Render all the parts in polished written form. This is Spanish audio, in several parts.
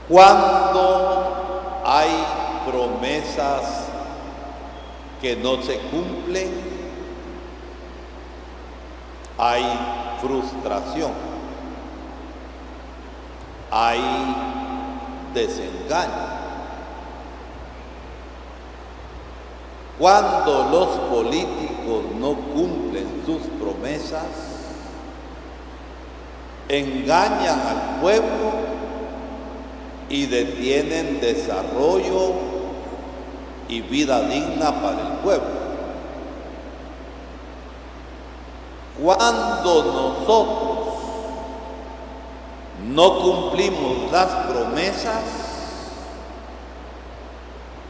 Cuando hay promesas que no se cumplen, hay frustración, hay desengaño. Cuando los políticos no cumplen sus promesas, engañan al pueblo y detienen desarrollo y vida digna para el pueblo. Cuando nosotros no cumplimos las promesas,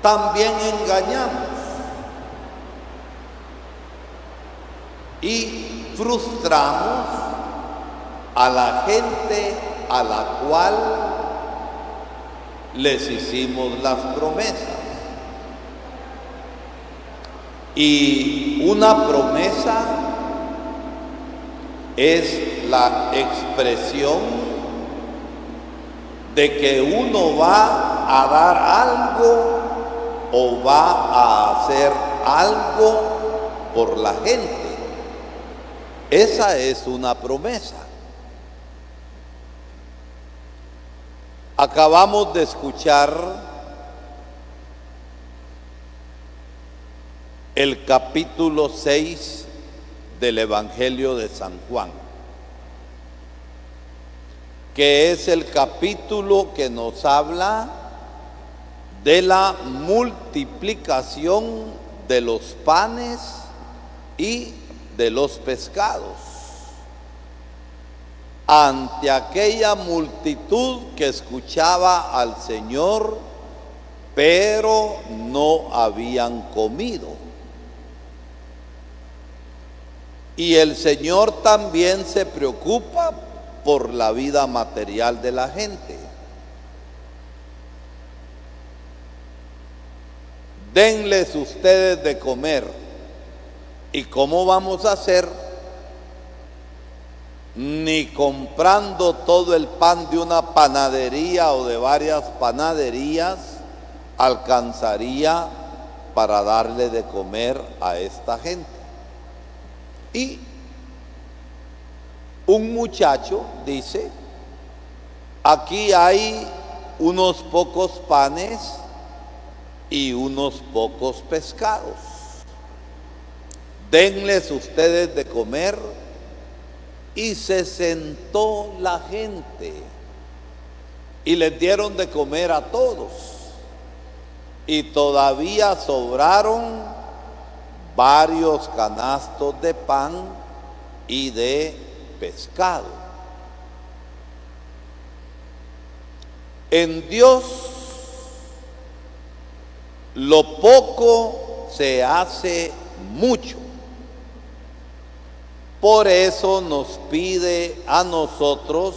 también engañamos y frustramos a la gente a la cual les hicimos las promesas. Y una promesa es la expresión de que uno va a dar algo o va a hacer algo por la gente. Esa es una promesa. Acabamos de escuchar el capítulo 6 del Evangelio de San Juan, que es el capítulo que nos habla de la multiplicación de los panes y de los pescados ante aquella multitud que escuchaba al Señor, pero no habían comido. Y el Señor también se preocupa por la vida material de la gente. Denles ustedes de comer. ¿Y cómo vamos a hacer? Ni comprando todo el pan de una panadería o de varias panaderías alcanzaría para darle de comer a esta gente. Y un muchacho dice: aquí hay unos pocos panes y unos pocos pescados. Denles ustedes de comer. Y se sentó la gente y les dieron de comer a todos. Y todavía sobraron varios canastos de pan y de pescado. En Dios lo poco se hace mucho. Por eso nos pide a nosotros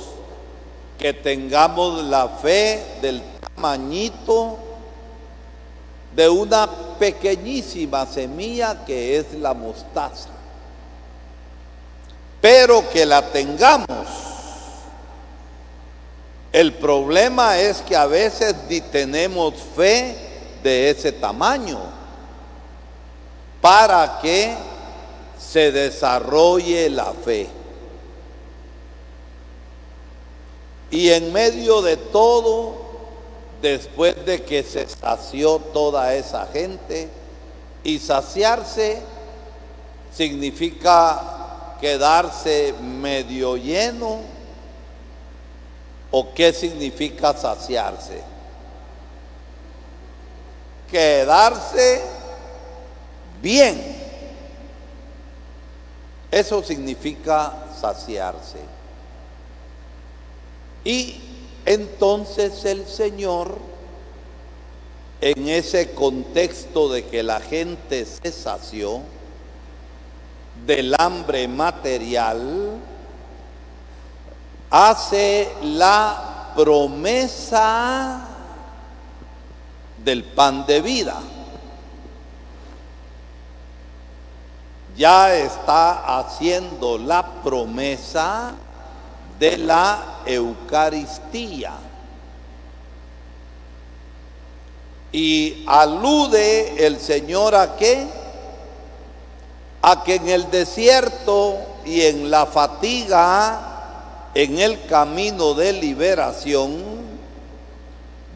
que tengamos la fe del tamañito de una pequeñísima semilla que es la mostaza, pero que la tengamos. El problema es que a veces ni tenemos fe de ese tamaño para que se desarrolle la fe. Y en medio de todo, después de que se sació toda esa gente, y saciarse significa quedarse medio lleno, ¿o qué significa saciarse? Quedarse bien. Eso significa saciarse. Y entonces el Señor, en ese contexto de que la gente se sació del hambre material, hace la promesa del pan de vida. Ya está haciendo la promesa de la Eucaristía. Y alude el Señor ¿a qué? A que en el desierto y en la fatiga, en el camino de liberación,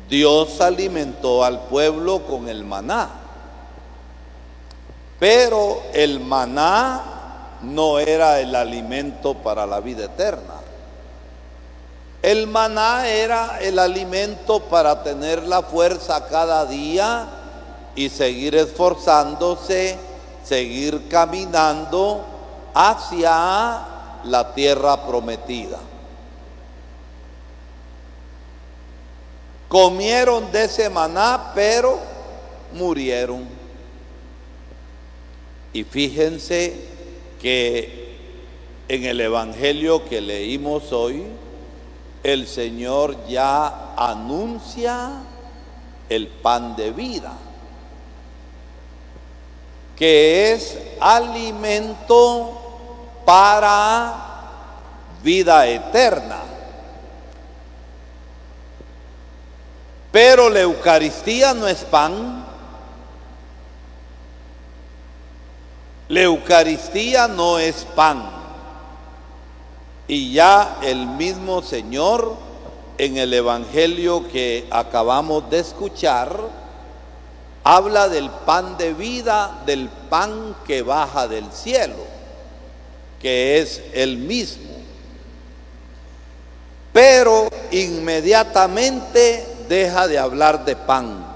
Dios alimentó al pueblo con el maná. Pero el maná no era el alimento para la vida eterna. El maná era el alimento para tener la fuerza cada día y seguir esforzándose, seguir caminando hacia la tierra prometida. Comieron de ese maná, pero murieron. Y fíjense que en el evangelio que leímos hoy, el Señor ya anuncia el pan de vida, que es alimento para vida eterna. Pero la Eucaristía no es pan. La Eucaristía no es pan. Y ya el mismo Señor en el Evangelio que acabamos de escuchar habla del pan de vida, del pan que baja del cielo, que es el mismo. Pero inmediatamente deja de hablar de pan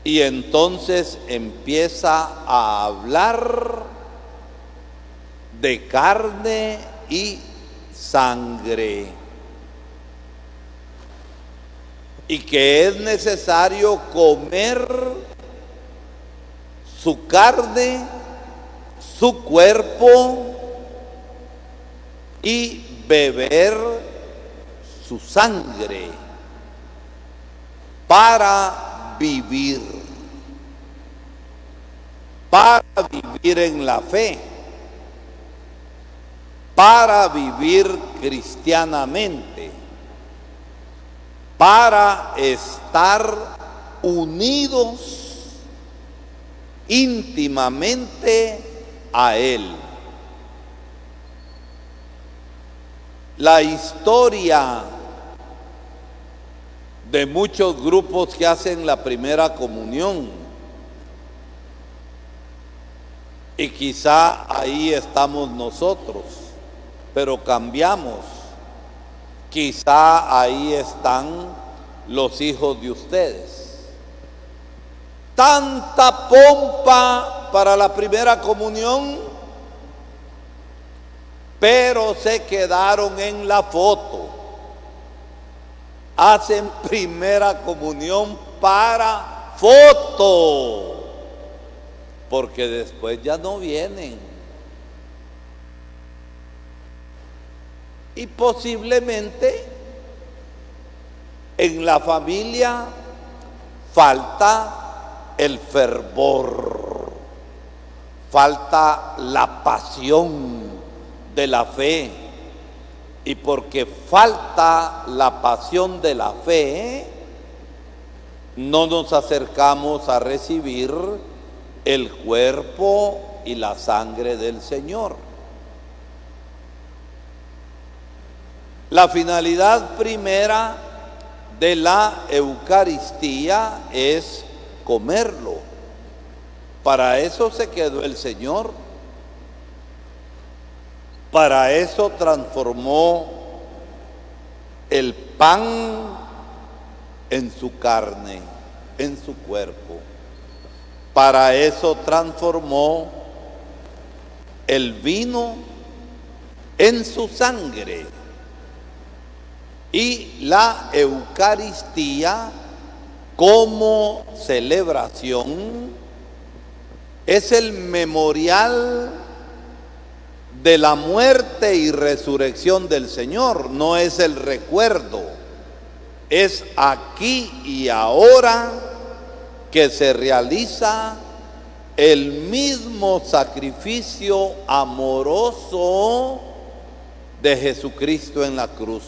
y entonces empieza a hablar de carne y sangre, y que es necesario comer su carne, su cuerpo, y beber su sangre para vivir en la fe, para vivir cristianamente, para estar unidos íntimamente a Él. La historia de muchos grupos que hacen la primera comunión, y quizá ahí estamos nosotros, pero cambiamos. Quizá ahí están los hijos de ustedes. Tanta pompa para la primera comunión, pero se quedaron en la foto. Hacen primera comunión para foto, porque después ya no vienen. Y posiblemente en la familia falta el fervor, falta la pasión de la fe. Y porque falta la pasión de la fe, no nos acercamos a recibir el cuerpo y la sangre del Señor. La finalidad primera de la Eucaristía es comerlo. Para eso se quedó el Señor. Para eso transformó el pan en su carne, en su cuerpo. Para eso transformó el vino en su sangre. Y la Eucaristía como celebración es el memorial de la muerte y resurrección del Señor, no es el recuerdo, es aquí y ahora que se realiza el mismo sacrificio amoroso de Jesucristo en la cruz,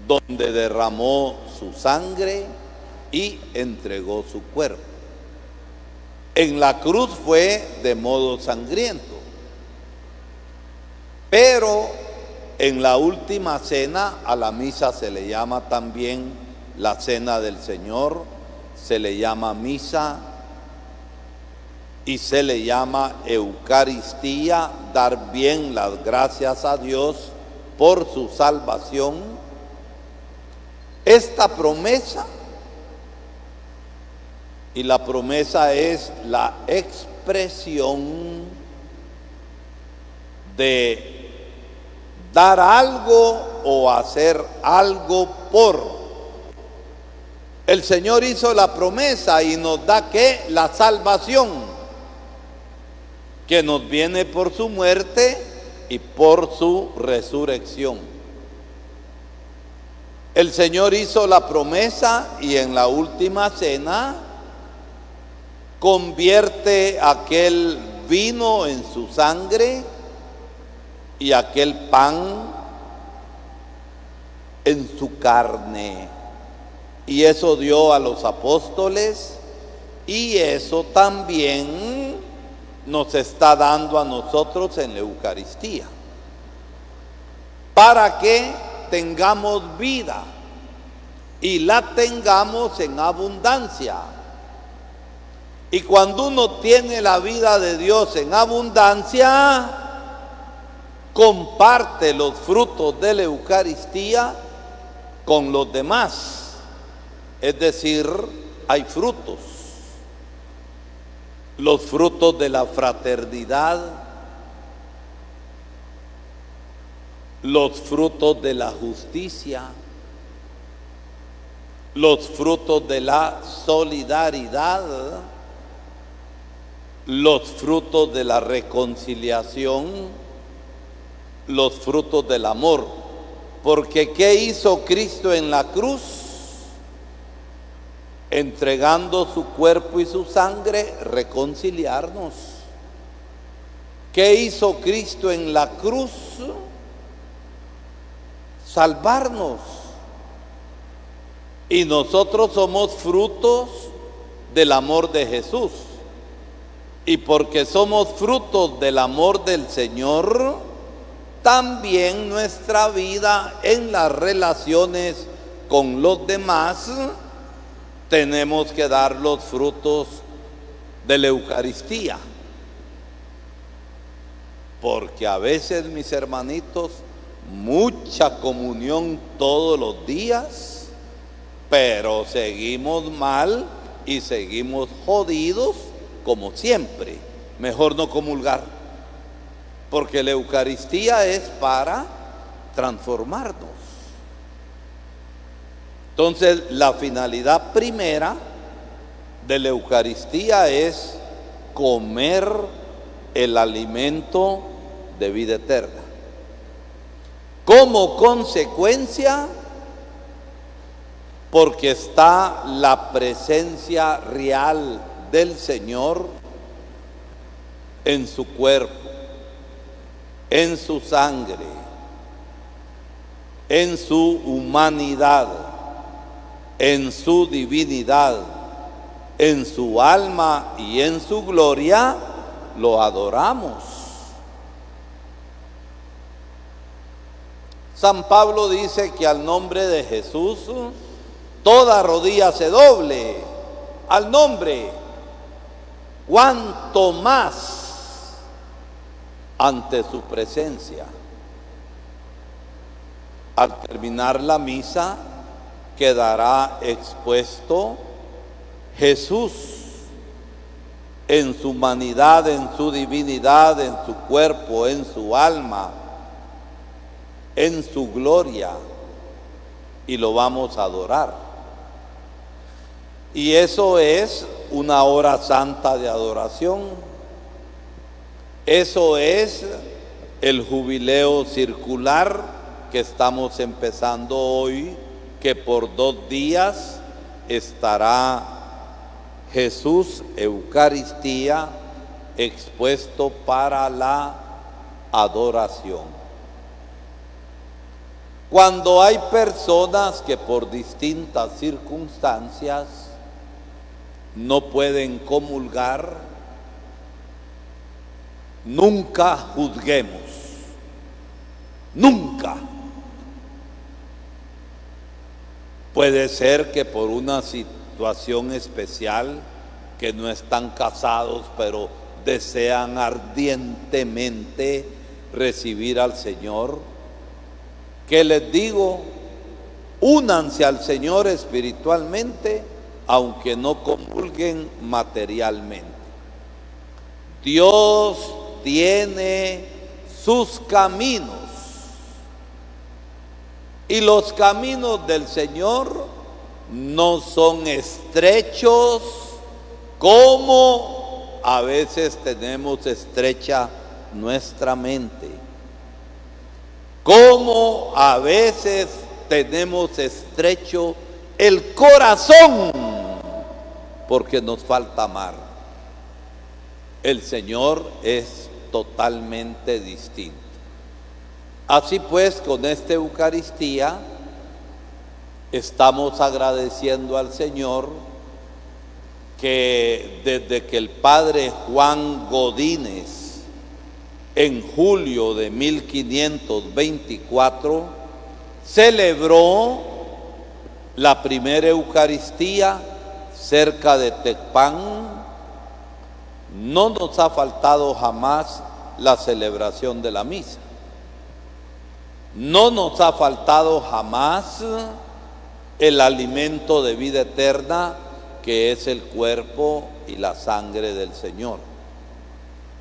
donde derramó su sangre y entregó su cuerpo. En la cruz fue de modo sangriento, pero en la última cena, a la misa se le llama también la cena del Señor, se le llama misa y se le llama Eucaristía, dar bien las gracias a Dios por su salvación. Esta promesa, y la promesa es la expresión de dar algo o hacer algo por. El Señor hizo la promesa y nos da ¿qué? La salvación, que nos viene por su muerte y por su resurrección. El Señor hizo la promesa y en la última cena convierte aquel vino en su sangre y aquel pan en su carne. Y eso dio a los apóstoles y eso también nos está dando a nosotros en la Eucaristía, para que tengamos vida y la tengamos en abundancia. Y cuando uno tiene la vida de Dios en abundancia, comparte los frutos de la Eucaristía con los demás. Es decir, hay frutos. Los frutos de la fraternidad, los frutos de la justicia, los frutos de la solidaridad, los frutos de la reconciliación, los frutos del amor. Porque ¿qué hizo Cristo en la cruz? Entregando su cuerpo y su sangre, reconciliarnos. ¿Qué hizo Cristo en la cruz? Salvarnos. Y nosotros somos frutos del amor de Jesús. Y porque somos frutos del amor del Señor, también nuestra vida en las relaciones con los demás tenemos que dar los frutos de la Eucaristía. Porque a veces, mis hermanitos, mucha comunión todos los días, pero seguimos mal y seguimos jodidos como siempre. Mejor no comulgar, porque la Eucaristía es para transformarnos. Entonces, la finalidad primera de la Eucaristía es comer el alimento de vida eterna. Como consecuencia, porque está la presencia real del Señor en su cuerpo, en su sangre, en su humanidad, en su divinidad, en su alma y en su gloria, lo adoramos. San Pablo dice que al nombre de Jesús toda rodilla se doble, al nombre, cuanto más ante su presencia. Al terminar la misa quedará expuesto Jesús en su humanidad, en su divinidad, en su cuerpo, en su alma, en su gloria, y lo vamos a adorar. Y eso es una hora santa de adoración. Eso es el jubileo circular que estamos empezando hoy, que por 2 días estará Jesús, Eucaristía, expuesto para la adoración. Cuando hay personas que por distintas circunstancias no pueden comulgar, nunca juzguemos, nunca. Puede ser que por una situación especial, que no están casados, pero desean ardientemente recibir al Señor, que les digo, únanse al Señor espiritualmente, aunque no comulguen materialmente. Dios tiene sus caminos, y los caminos del Señor no son estrechos como a veces tenemos estrecha nuestra mente, como a veces tenemos estrecho el corazón, porque nos falta amar. El Señor es totalmente distinto. Así pues, con esta Eucaristía estamos agradeciendo al Señor que desde que el padre Juan Godínez, en julio de 1524, celebró la primera Eucaristía cerca de Tecpan, no nos ha faltado jamás la celebración de la misa. No nos ha faltado jamás el alimento de vida eterna, que es el cuerpo y la sangre del Señor.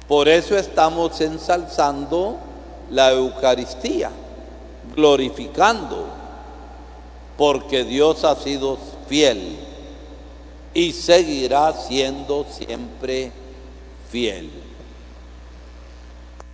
Por eso estamos ensalzando la Eucaristía, glorificando, porque Dios ha sido fiel y seguirá siendo siempre fiel.